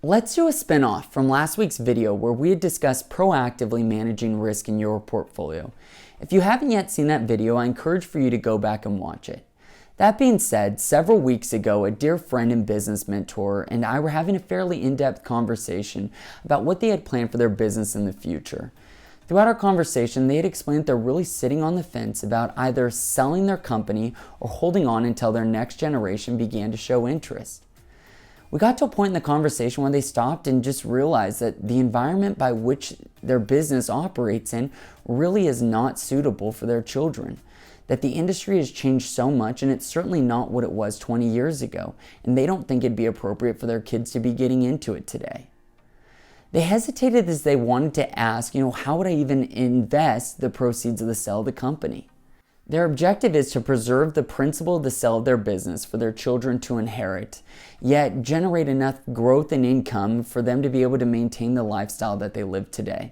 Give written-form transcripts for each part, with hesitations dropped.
Let's do a spin-off from last week's video where we had discussed proactively managing risk in your portfolio. If you haven't yet seen that video, I encourage for you to go back and watch it. That being said, several weeks ago, a dear friend and business mentor and I were having a fairly in-depth conversation about what they had planned for their business in the future. Throughout our conversation, they had explained that they're really sitting on the fence about either selling their company or holding on until their next generation began to show interest. We got to a point in the conversation where they stopped and just realized that the environment by which their business operates in really is not suitable for their children. That the industry has changed so much and it's certainly not what it was 20 years ago, and they don't think it'd be appropriate for their kids to be getting into it today. They hesitated as they wanted to ask, how would I even invest the proceeds of the sale of the company? Their objective is to preserve the principle of the sale of their business for their children to inherit, yet generate enough growth and income for them to be able to maintain the lifestyle that they live today.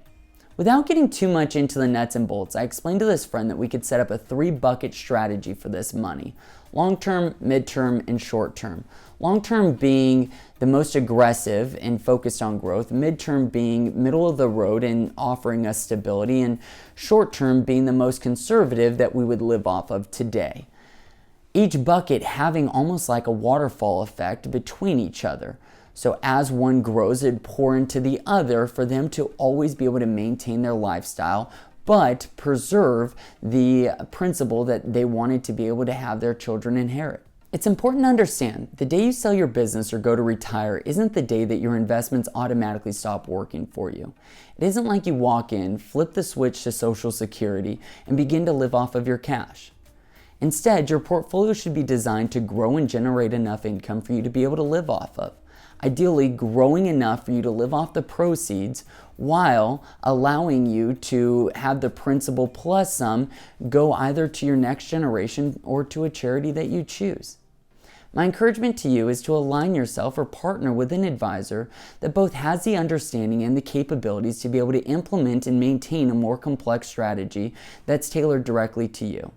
Without getting too much into the nuts and bolts, I explained to this friend that we could set up a 3-bucket strategy for this money: long-term, mid-term, and short-term. Long-term being the most aggressive and focused on growth, mid-term being middle of the road and offering us stability, and short-term being the most conservative that we would live off of today. Each bucket having almost like a waterfall effect between each other. So as one grows, it'd pour into the other for them to always be able to maintain their lifestyle, but preserve the principle that they wanted to be able to have their children inherit. It's important to understand, the day you sell your business or go to retire isn't the day that your investments automatically stop working for you. It isn't like you walk in, flip the switch to Social Security, and begin to live off of your cash. Instead, your portfolio should be designed to grow and generate enough income for you to be able to live off of. Ideally, growing enough for you to live off the proceeds while allowing you to have the principal plus some go either to your next generation or to a charity that you choose. My encouragement to you is to align yourself or partner with an advisor that both has the understanding and the capabilities to be able to implement and maintain a more complex strategy that's tailored directly to you.